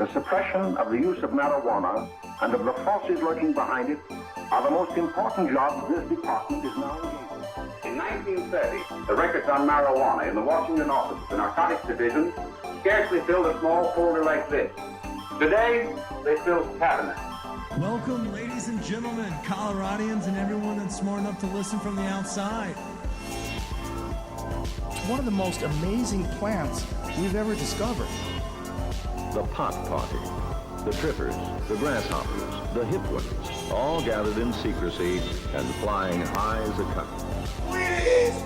the suppression of the use of marijuana and of the forces lurking behind it are the most important jobs this department is now engaged in. In 1930, the records on marijuana in the Washington office of the Narcotics Division scarcely filled a small folder like this. Today, they fill cabinets. Welcome, ladies and gentlemen, Coloradians and everyone that's smart enough to listen from the outside. It's one of the most amazing plants we've ever discovered. The pot party, the trippers, the grasshoppers, the hip ones, all gathered in secrecy and flying high as a kite. Wheaties!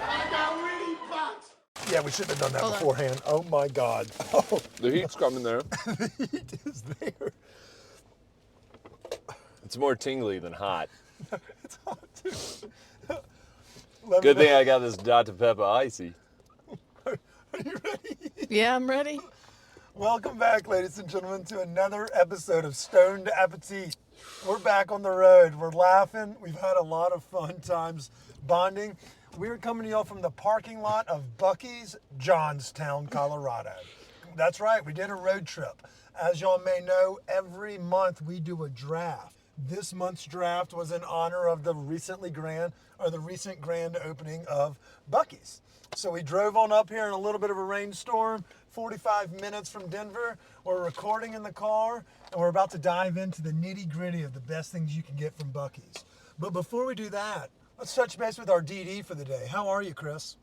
I got weed pots! Yeah, we shouldn't have done that beforehand. Oh my God. Oh. The heat's coming there. The heat is there. It's more tingly than hot. It's hot too. Good thing I got this Dr. Pepper icy. Are you ready? Yeah, I'm ready. Welcome back, ladies and gentlemen, to another episode of Stoned Appetit. We're back on the road. We're laughing. We've had a lot of fun times bonding. We're coming to y'all from the parking lot of Bucees, Johnstown, Colorado. That's right, we did a road trip. As y'all may know, every month we do a draft. This month's draft was in honor of the recent grand opening of Bucees. So we drove on up here in a little bit of a rainstorm, 45 minutes from Denver. We're recording in the car, and we're about to dive into the nitty-gritty of the best things you can get from Bucees. But before we do that, let's touch base with our DD for the day. How are you, Chris?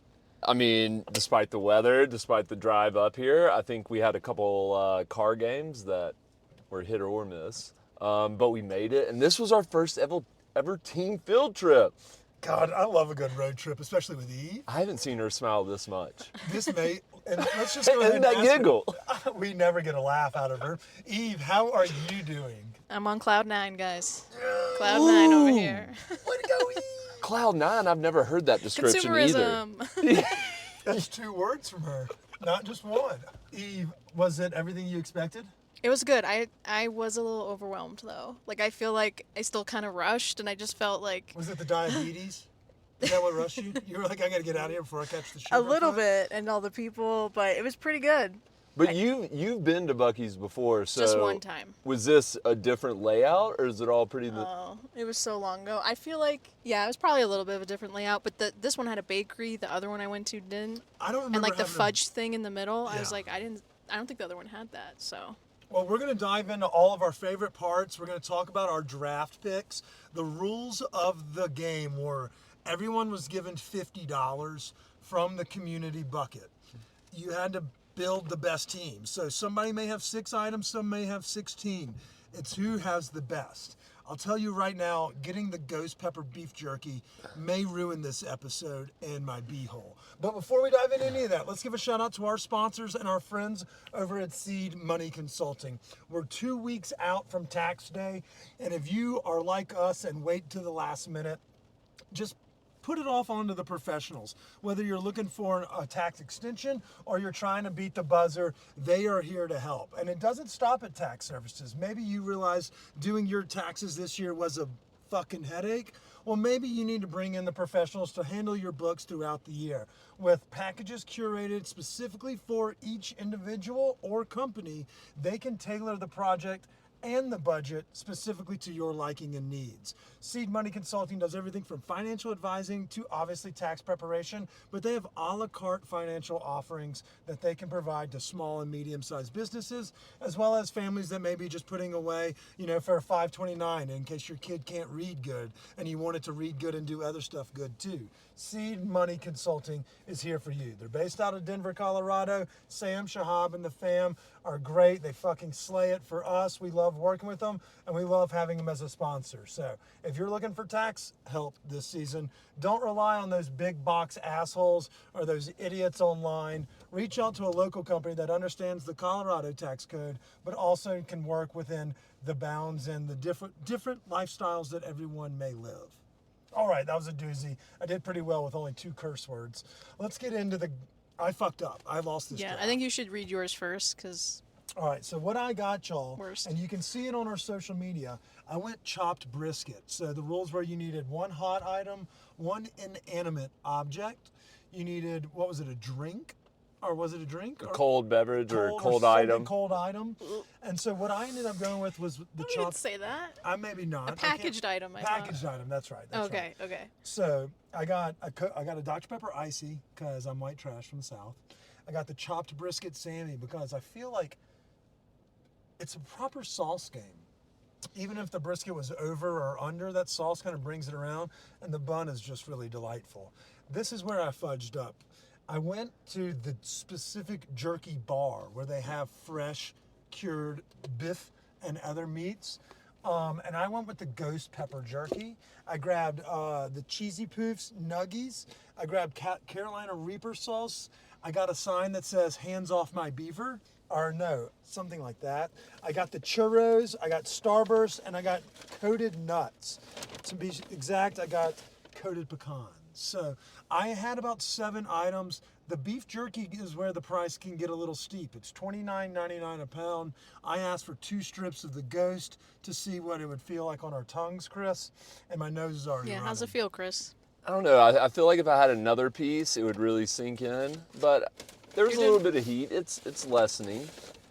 I mean, despite the weather, despite the drive up here, I think we had a couple car games that were hit or miss. But we made it, and this was our first ever team field trip. God, I love a good road trip, especially with Eve. I haven't seen her smile this much. This mate, and let's just go ahead and that giggle. Her. We never get a laugh out of her. Eve, how are you doing? I'm on cloud nine, guys. Cloud nine over here. Way to go, Eve! Cloud nine, I've never heard that description either. That's 2 words from her, not just one. Eve, was it everything you expected? It was good. I was a little overwhelmed, though. Like, I feel like I still kind of rushed, and I just felt like... Was it the diabetes? Is that what rushed you? You were like, I got to get out of here before I catch the sugar. A little bit, and all the people, but it was pretty good. But you've been to Bucees before, so... Just one time. Was this a different layout, or is it all pretty... Oh, it was so long ago. I feel like, yeah, it was probably a little bit of a different layout, but this one had a bakery, the other one I went to didn't. I don't remember. And like the fudge thing in the middle, Yeah. I was like, I don't think the other one had that, so... Well, we're going to dive into all of our favorite parts. We're going to talk about our draft picks. The rules of the game were everyone was given $50 from the community bucket. You had to build the best team. So somebody may have 6 items, some may have 16. It's who has the best. I'll tell you right now, getting the ghost pepper beef jerky may ruin this episode and my beehole. But before we dive into any of that, let's give a shout out to our sponsors and our friends over at Seed Money Consulting. We're 2 weeks out from tax day, and if you are like us and wait to the last minute, just put it off onto the professionals. Whether you're looking for a tax extension or you're trying to beat the buzzer, they are here to help. And it doesn't stop at tax services. Maybe you realize doing your taxes this year was a fucking headache. Well, maybe you need to bring in the professionals to handle your books throughout the year. With packages curated specifically for each individual or company, they can tailor the project and the budget specifically to your liking and needs. Seed Money Consulting does everything from financial advising to obviously tax preparation, but they have a la carte financial offerings that they can provide to small and medium-sized businesses, as well as families that may be just putting away, for a 529 in case your kid can't read good and you want it to read good and do other stuff good too. Seed Money Consulting is here for you. They're based out of Denver, Colorado. Sam, Shahab, and the fam are great. They fucking slay it for us. We love working with them, and we love having them as a sponsor. So if you're looking for tax help this season, don't rely on those big box assholes or those idiots online. Reach out to a local company that understands the Colorado tax code, but also can work within the bounds and the different lifestyles that everyone may live. All right, that was a doozy. I did pretty well with only 2 curse words. Let's get into I fucked up. I lost this draft. I think you should read yours first, because... All right, so what I got, y'all, Worst. and you can see it on our social media, I went chopped brisket. So the rules were you needed 1 hot item, 1 inanimate object. You needed, a drink, or was it a drink? A Or cold beverage or cold something item. cold item. And so what I ended up going with was the You chopped. didn't say that. Maybe not. A packaged item, I thought. Packaged item. That's right. That's Okay, right. okay. So I got a Dr Pepper Icy because I'm white trash from the South. I got the chopped brisket Sammy because I feel like it's a proper sauce game. Even if the brisket was over or under, that sauce kind of brings it around, and the bun is just really delightful. This is where I fudged up. I went to the specific jerky bar where they have fresh, cured beef and other meats. And I went with the ghost pepper jerky. I grabbed the Cheesy Poofs nuggies. I grabbed Carolina Reaper sauce. I got a sign that says, hands off my beaver. Or no, something like that. I got the churros, I got Starburst, and I got coated nuts. To be exact, I got coated pecans. So I had about 7 items. The beef jerky is where the price can get a little steep. It's $29.99 a pound. I asked for 2 strips of the ghost to see what it would feel like on our tongues, Chris, and my nose is already running. How's it feel, Chris? I don't know. I feel like if I had another piece, it would really sink in. But there was a little bit of heat. It's lessening.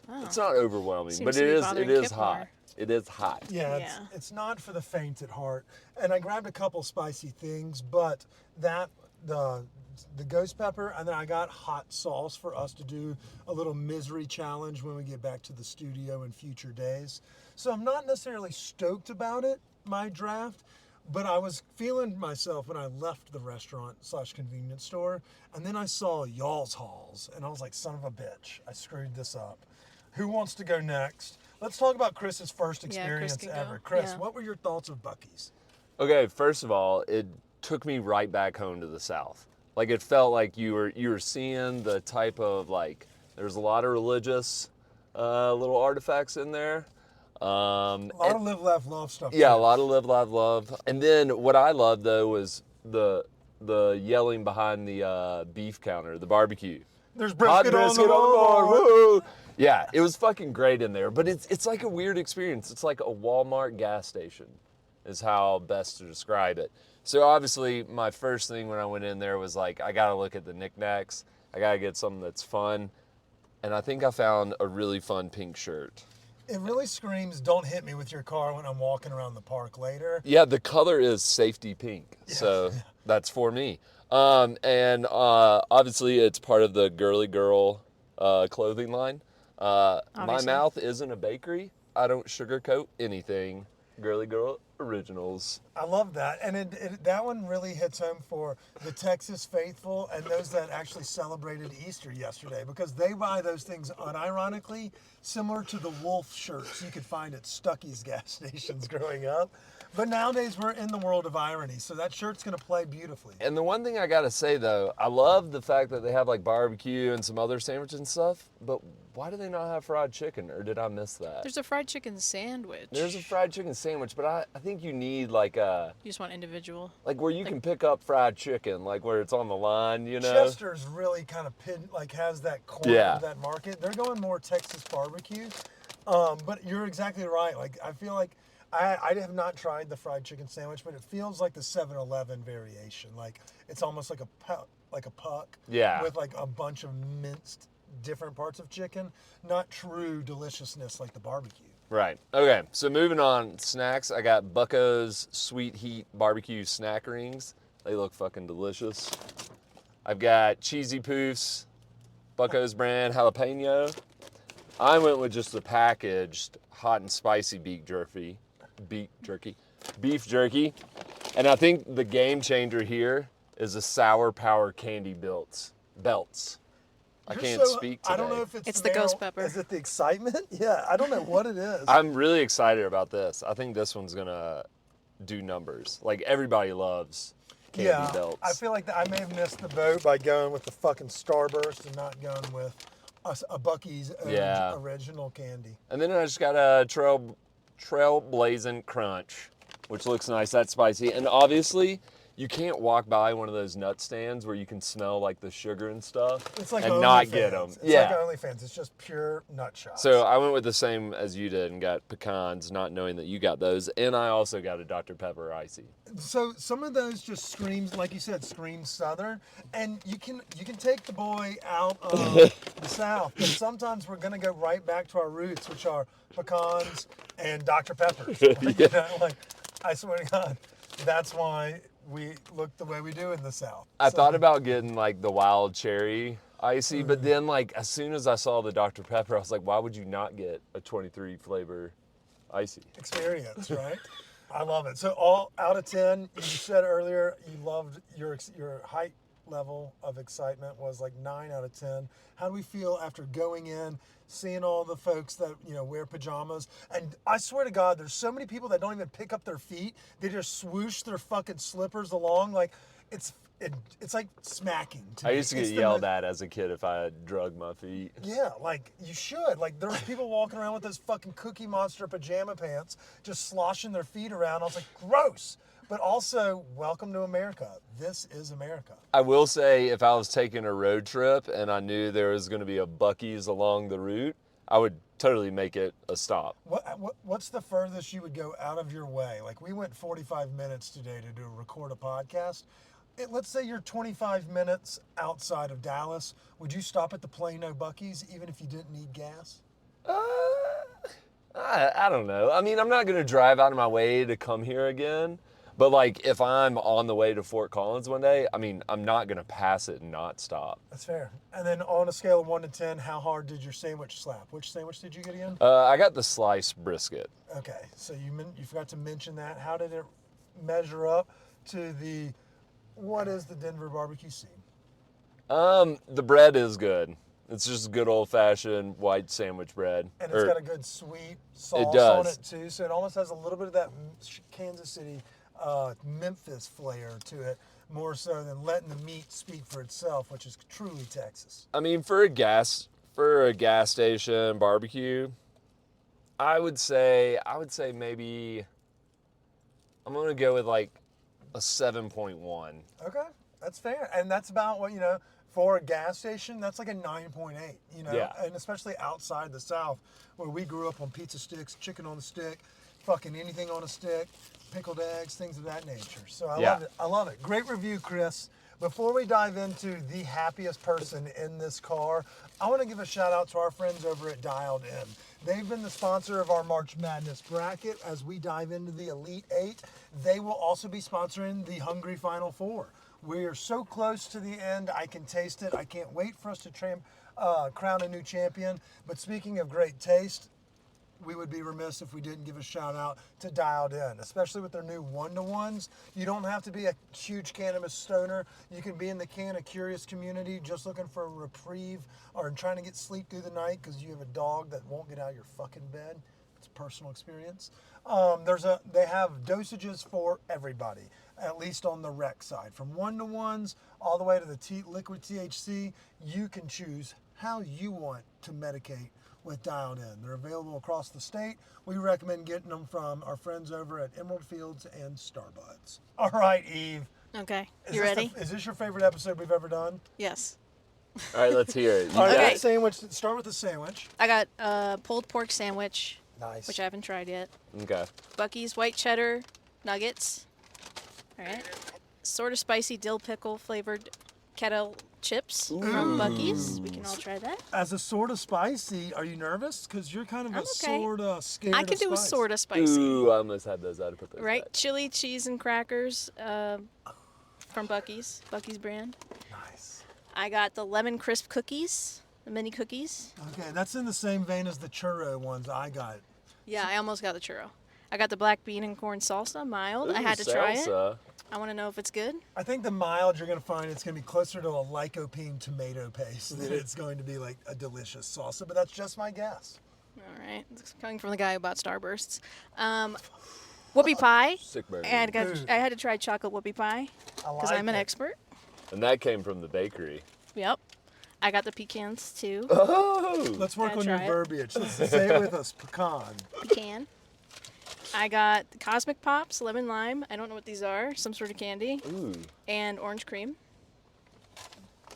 Oh. It's not overwhelming, Seems but to be it bothering is Kip hot. more. It is hot. Yeah, Yeah. it's not for the faint at heart. And I grabbed a couple spicy things, but the ghost pepper, and then I got hot sauce for us to do a little misery challenge when we get back to the studio in future days. So I'm not necessarily stoked about it, my draft, but I was feeling myself when I left the restaurant / convenience store, and then I saw y'all's hauls, and I was like, son of a bitch, I screwed this up. Who wants to go next? Let's talk about Chris's first Chris experience can ever. go. Chris, Yeah. what were your thoughts of Buc-ee's? Okay, first of all, it took me right back home to the South. Like it felt like you were seeing the type of like there's a lot of religious little artifacts in there. A lot of live, laugh, love stuff. Yeah, too. a lot of live, laugh, love. And then what I loved though was the yelling behind the beef counter, the barbecue. There's Hot brisket, brisket on the bar. woo! Yeah, it was fucking great in there. But it's like a weird experience. It's like a Walmart gas station, is how best to describe it. So obviously, my first thing when I went in there was like, I gotta look at the knickknacks. I gotta get something that's fun. And I think I found a really fun pink shirt. It really screams, don't hit me with your car when I'm walking around the park later. Yeah, the color is safety pink, so that's for me. And obviously, it's part of the Girly Girl clothing line. My Obviously. mouth isn't a bakery. I don't sugarcoat anything. Girly Girl Originals. I love that. And that one really hits home for the Texas faithful and those that actually celebrated Easter yesterday, because they buy those things unironically similar to the wolf shirts you could find at Stuckey's gas stations growing up. But nowadays we're in the world of irony, so that shirt's going to play beautifully. And the one thing I gotta say though, I love the fact that they have like barbecue and some other sandwiches and stuff, but why do they not have fried chicken, or did I miss that? There's a fried chicken sandwich. There's a fried chicken sandwich, but I think you need like a, You just want individual. like where you can pick up fried chicken, like where it's on the line, you know? Chester's really kind of has that corner Yeah. of that market. They're going more Texas barbecue. But you're exactly right. Like I feel like I have not tried the fried chicken sandwich, but it feels like the 7-Eleven variation. Like it's almost like a puck. Yeah. With like a bunch of minced different parts of chicken, not true deliciousness like the barbecue. Right. Okay. So moving on, snacks. I got Bucco's Sweet Heat Barbecue Snack Rings. They look fucking delicious. I've got Cheesy Poofs, Bucco's brand jalapeno. I went with just the packaged hot and spicy beef jerky. And I think the game changer here is the Sour Power Candy belts. I can't speak today. I don't know if It's the ghost pepper. Is it the excitement? Yeah, I don't know what it is. I'm really excited about this. I think this one's gonna do numbers. Like everybody loves candy belts. I feel like I may have missed the boat by going with the fucking Starburst and not going with a Buc-ee's original candy. And then I just got a Trailblazing Crunch, which looks nice. That's spicy. And obviously, you can't walk by one of those nut stands where you can smell like the sugar and stuff It's like and not get them. It's Yeah. like OnlyFans. It's just pure nut shots. So I went with the same as you did and got pecans, not knowing that you got those. And I also got a Dr. Pepper icy. So some of those just screams, like you said, scream Southern, and you can take the boy out of the South, but sometimes we're gonna go right back to our roots, which are pecans and Dr. Peppers. You know, like, I swear to God, that's why we look the way we do in the South. I thought about getting like the wild cherry icy, but then like as soon as I saw the Dr. Pepper, I was like, why would you not get a 23 flavor icy? Experience, right? I love it. So all out of 10, you said earlier you loved your height level of excitement was like 9 out of 10. How do we feel after going in, seeing all the folks that, you know, wear pajamas? And I swear to God, there's so many people that don't even pick up their feet. They just swoosh their fucking slippers along. Like, it's like smacking to I me. used to get It's the yelled mo- at as a kid if I had drug my feet. Yeah, like you should. Like there's people walking around with those fucking Cookie Monster pajama pants, just sloshing their feet around. I was like, gross. But also, welcome to America. This is America. I will say, if I was taking a road trip and I knew there was going to be a Buc-ee's along the route, I would totally make it a stop. What's the furthest you would go out of your way? Like we went 45 minutes today to record a podcast. Let's say you're 25 minutes outside of Dallas. Would you stop at the Plano Buc-ee's even if you didn't need gas? I don't know. I mean, I'm not going to drive out of my way to come here again. But like, if I'm on the way to Fort Collins one day, I mean, I'm not going to pass it and not stop. That's fair. And then on a scale of 1 to 10, how hard did your sandwich slap? Which sandwich did you get again? I got the sliced brisket. Okay, so you forgot to mention that. How did it measure up to what is the Denver barbecue scene? The bread is good. It's just good old-fashioned white sandwich bread. And it's got a good sweet sauce does. on it too, so it almost has a little bit of that Kansas City, Memphis flair to it, more so than letting the meat speak for itself, which is truly Texas. I mean, for a gas station barbecue, I would say maybe I'm gonna go with like a 7.1. Okay, that's fair, and that's about what for a gas station. That's like a 9.8. Yeah. And especially outside the South, where we grew up on pizza sticks, chicken on a stick, fucking anything on a stick, pickled eggs, things of that nature. So I love it. I love it. Great review, Chris. Before we dive into the happiest person in this car, I want to give a shout out to our friends over at Dialed In. They've been the sponsor of our March Madness bracket as we dive into the Elite Eight. They will also be sponsoring the Hungry Final Four. We are so close to the end. I can taste it. I can't wait for us to crown a new champion. But speaking of great taste, we would be remiss if we didn't give a shout out to Dialed In, especially with their new 1-to-1s. You don't have to be a huge cannabis stoner. You can be in the Canna Curious community just looking for a reprieve or trying to get sleep through the night because you have a dog that won't get out of your fucking bed. It's a personal experience. They have dosages for everybody, at least on the rec side. From 1-to-1s all the way to the liquid THC, you can choose how you want to medicate with Dialed In. They're available across the state. We recommend getting them from our friends over at Emerald Fields and Starbuds. All right, Eve. Okay, you ready? Is this your favorite episode we've ever done? Yes. All right, let's hear it. All right, Okay. sandwich. Start with the sandwich. I got a pulled pork sandwich, Nice. which I haven't tried yet. Okay. Buc-ee's white cheddar nuggets. All right. Sort of spicy dill pickle flavored kettle chips from Buc-ee's. We can all try that. As a sort of spicy, are you nervous? Because you're kind of I'm a okay. sort of scared I could of do a spice. sort of spicy. Ooh, I almost had those. I'd put those Right? back. Chili, cheese, and crackers from Buc-ee's. Buc-ee's brand. Nice. I got the lemon crisp cookies, the mini cookies. Okay, that's in the same vein as the churro ones I got. Yeah, I almost got the churro. I got the black bean and corn salsa, mild. I Ooh, had to try it. salsa. I want to know if it's good. I think the mild you're going to find it's going to be closer to a lycopene tomato paste than it's going to be like a delicious salsa, but that's just my guess. All right. It's coming from the guy who bought Starbursts. Whoopie pie. Sick burger. And I had to try chocolate whoopie pie because I'm an expert. And that came from the bakery. Yep. I got the pecans too. Oh! Let's work Gotta on your try it. verbiage. Let's say it with us. Pecan. Pecan. I got the Cosmic Pops, lemon lime. I don't know what these are. Some sort of candy. Ooh. And orange cream.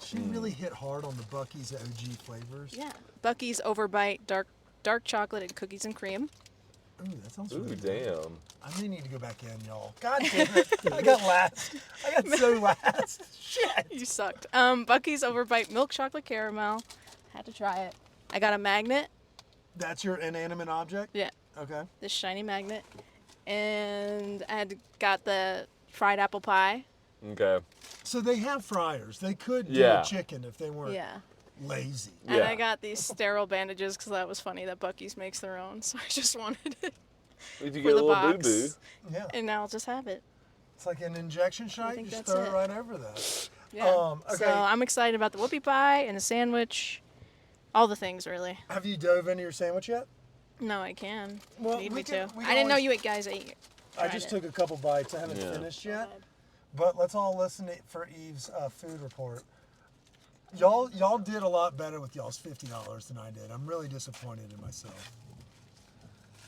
She really hit hard on the Bucky's OG flavors. Yeah. Bucky's Overbite, dark chocolate and cookies and cream. Ooh, that sounds Ooh, really good. damn. I may need to go back in, y'all. God damn it. I got last. I got so last. Shit. You sucked. Bucky's Overbite milk chocolate caramel. Had to try it. I got a magnet. That's your inanimate object? Yeah. Okay. This shiny magnet. And got the fried apple pie. Okay. So they have fryers. They could do Yeah. a chicken if they weren't Yeah. lazy. And Yeah. I got these sterile bandages because that was funny that Bucky's makes their own. So I just wanted it We could for get a the little box. boo-boo. Yeah. And now I'll just have it. It's like an injection shot. think You just that's throw it it. right over that. Yeah. Okay. So I'm excited about the whoopie pie and the sandwich. All the things, really. Have you dove into your sandwich yet? No, I can. Well, Need we me can- to. we I can didn't know always- you guys ate. I tried just it. took a couple bites. I haven't Yeah. finished yet. But let's all listen for Eve's food report. Y'all did a lot better with y'all's $50 than I did. I'm really disappointed in myself.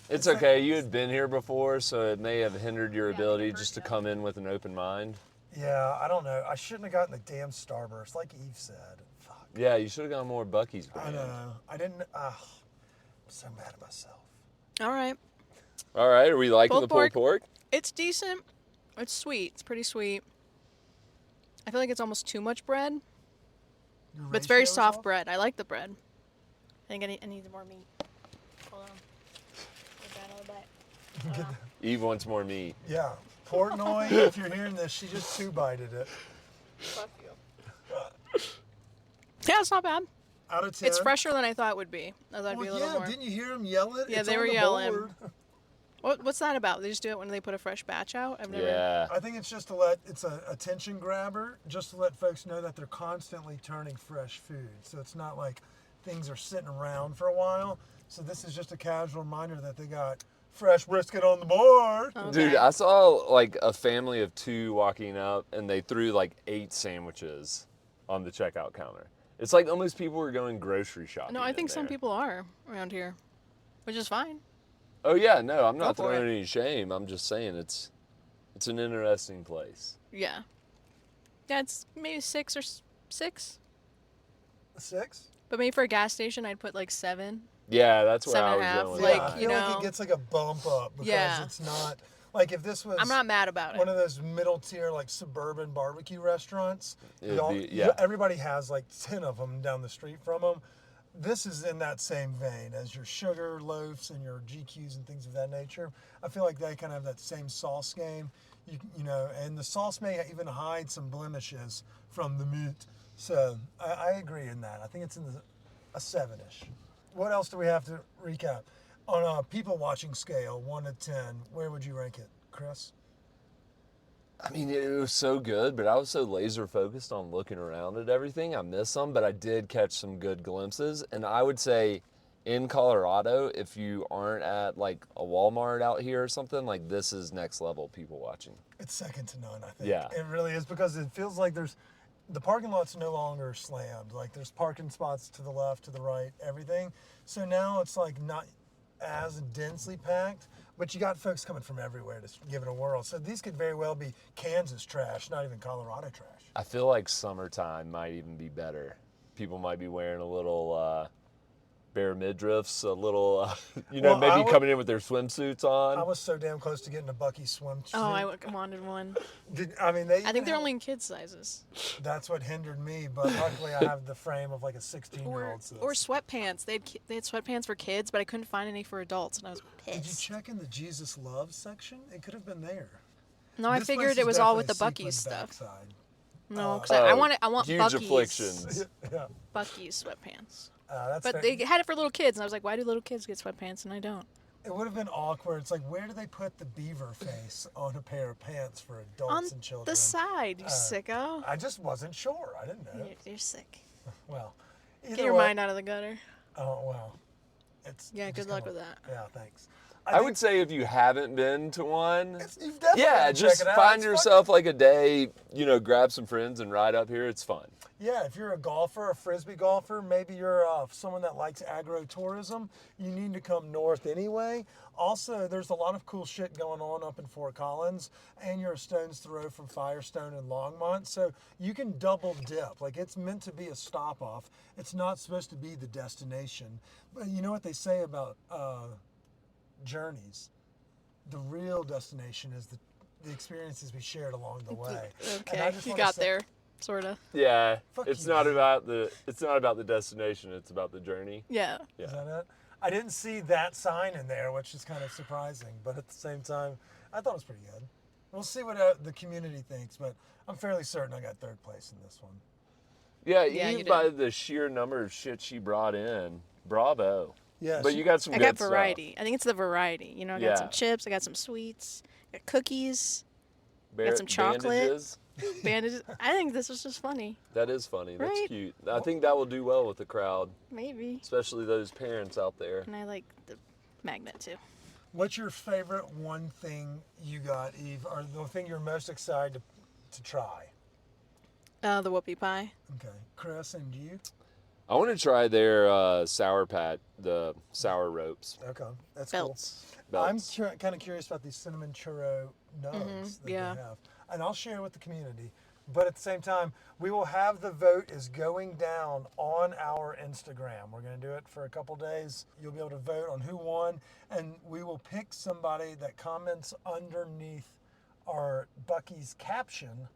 It's okay. You had been here before, so it may have hindered your Yeah, ability the just to first come in with an open mind. Yeah, I don't know. I shouldn't have gotten the damn Starburst, like Eve said. Fuck. Yeah, you should have gone more Bucky's I brand. know. I didn't. I'm so mad at myself. All right. All right, are we liking Pulled the pulled pork? It's decent. It's sweet. It's pretty sweet. I feel like it's almost too much bread, Your but it's very ratio is soft off? bread. I like the bread. I think I need more meat. Hold on. Get that out of the bite. Eve wants more meat. Yeah. Portnoy, if you're hearing this, she just two-bited it. Fuck you. Yeah, it's not bad. Out of 10. It's fresher than I thought it would be. I thought it'd be a Well, little yeah, more. didn't you hear them yell it? Yeah, It's they on were the yelling. board. What's that about? They just do it when they put a fresh batch out? I've never. Yeah. I think it's just it's a attention grabber, just to let folks know that they're constantly turning fresh food. So it's not like things are sitting around for a while. So this is just a casual reminder that they got fresh brisket on the board. Dude, I saw like a family of 2 walking up and they threw like 8 sandwiches on the checkout counter. It's like almost people were going grocery shopping. No, I in think some there. people are around here, which is fine. Oh yeah, no, I'm not Go for throwing it. any shame. I'm just saying it's an interesting place. Yeah. Yeah, it's maybe 6 or 6. 6? But maybe for a gas station, I'd put like 7. Yeah, that's where I 7.5, was going. with like, that. I feel you like know. it gets like a bump up because Yeah. it's not like if this was I'm not mad about one it. of those middle tier like suburban barbecue restaurants. It'd y'all- be- yeah. Everybody has like 10 of them down the street from them. This is in that same vein as your sugar loaves and your GQs and things of that nature. I feel like they kind of have that same sauce game, you know, and the sauce may even hide some blemishes from the meat. So I agree in that. I think it's in a 7-ish. What else do we have to recap? On a people watching scale, 1 to 10, where would you rank it, Chris? I mean, it was so good, but I was so laser focused on looking around at everything. I missed some, but I did catch some good glimpses. And I would say in Colorado, if you aren't at like a Walmart out here or something, like this is next level people watching. It's second to none, I think. Yeah. It really is because it feels like the parking lot's no longer slammed. Like there's parking spots to the left, to the right, everything. So now it's like not as densely packed, but you got folks coming from everywhere to give it a whirl. So these could very well be Kansas trash, not even Colorado trash. I feel like summertime might even be better. People might be wearing a little bare midriffs, a little, Well, I maybe would- coming in with their swimsuits on. I was so damn close to getting a Bucky's swimsuit. Oh, I wanted one. I mean, they. I think they're only in kids sizes. That's what hindered me, but luckily I have the frame of like a 16-year-old. So Or sweatpants. They had sweatpants for kids, but I couldn't find any for adults, and I was did you pissed. check in the Jesus Love section? It could have been there. No, I This figured place it is was all with the definitely Bucky's sequined stuff. backside. No, because I want huge Bucky's. afflictions. Yeah, Bucky's sweatpants. that's But fair. they had it for little kids, and I was like, why do little kids get sweatpants and I don't? It would have been awkward. It's like, where do they put the beaver face on a pair of pants for adults On and children? the side, you sicko. I just wasn't sure. I didn't know. You're sick. Well, Get either your way- mind out of the gutter. Oh well, it's Yeah, just good luck kinda- with that. Yeah, thanks. I would say if you haven't been to one, You've definitely yeah, gotta check just it out. find It's yourself like a day, grab some friends and ride up here. It's fun. Yeah, if you're a golfer, a frisbee golfer, maybe you're someone that likes agro-tourism, you need to come north anyway. Also, there's a lot of cool shit going on up in Fort Collins, and you're a stone's throw from Firestone and Longmont, so you can double dip. Like, it's meant to be a stop-off. It's not supposed to be the destination. But you know what they say about journeys? The real destination is the experiences we shared along the way. And I Okay, just you wanna got say- there, sort of. Yeah, Fuck it's you, not man. about the destination. It's about the journey. Yeah. Is that it? I didn't see that sign in there, which is kind of surprising. But at the same time, I thought it was pretty good. We'll see what the community thinks, but I'm fairly certain I got third place in this one. Yeah, Yeah, you even by the sheer number of shit she brought in, bravo. Yeah, But you got some I good got stuff. variety. I think it's the variety. I got Yeah. some chips. I got some sweets. I got cookies. Bar- some chocolate. bandages. Bandages. I think this was just funny. That is funny. That's Right? cute. I think that will do well with the crowd, Maybe. especially those parents out there. And I like the magnet too. What's your favorite one thing you got, Eve, or the thing you're most excited to try? The whoopie pie. Okay, Chris, and you? I want to try their sour pat, the sour ropes. Okay, that's Belts. cool. I'm Belts. kind of curious about these cinnamon churro nugs that yeah. they have, and I'll share with the community. But at the same time, we will have the vote is going down on our Instagram. We're going to do it for a couple days. You'll be able to vote on who won, and we will pick somebody that comments underneath our Bucky's caption.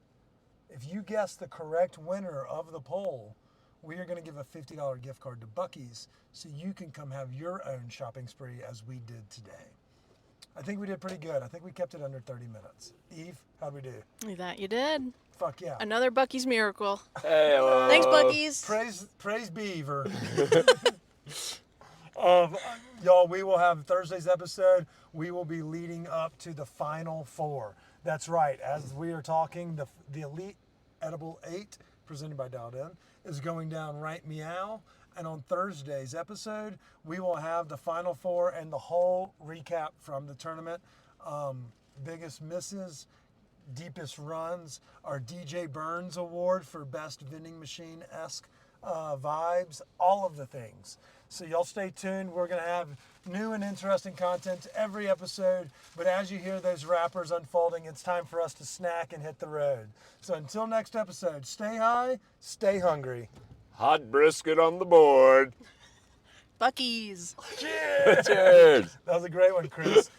If you guess the correct winner of the poll, we are going to give a $50 gift card to Bucky's so you can come have your own shopping spree as we did today. I think we did pretty good. I think we kept it under 30 minutes. Eve, how'd we do? That you did. Fuck yeah. Another Bucky's miracle. Hey, Thanks, Bucky's. Praise Beaver. Y'all, we will have Thursday's episode. We will be leading up to the Final Four. That's right. As we are talking, the Elite Edible 8, presented by Dialed In, is going down right meow. And on Thursday's episode, we will have the Final Four and the whole recap from the tournament. Biggest misses, deepest runs, our DJ Burns Award for best vending machine-esque vibes, all of the things. So y'all stay tuned. We're going to have new and interesting content every episode. But as you hear those rappers unfolding, it's time for us to snack and hit the road. So until next episode, stay high, stay hungry. hot brisket on the board. Bucky's. Cheers! Cheers. That was a great one, Chris.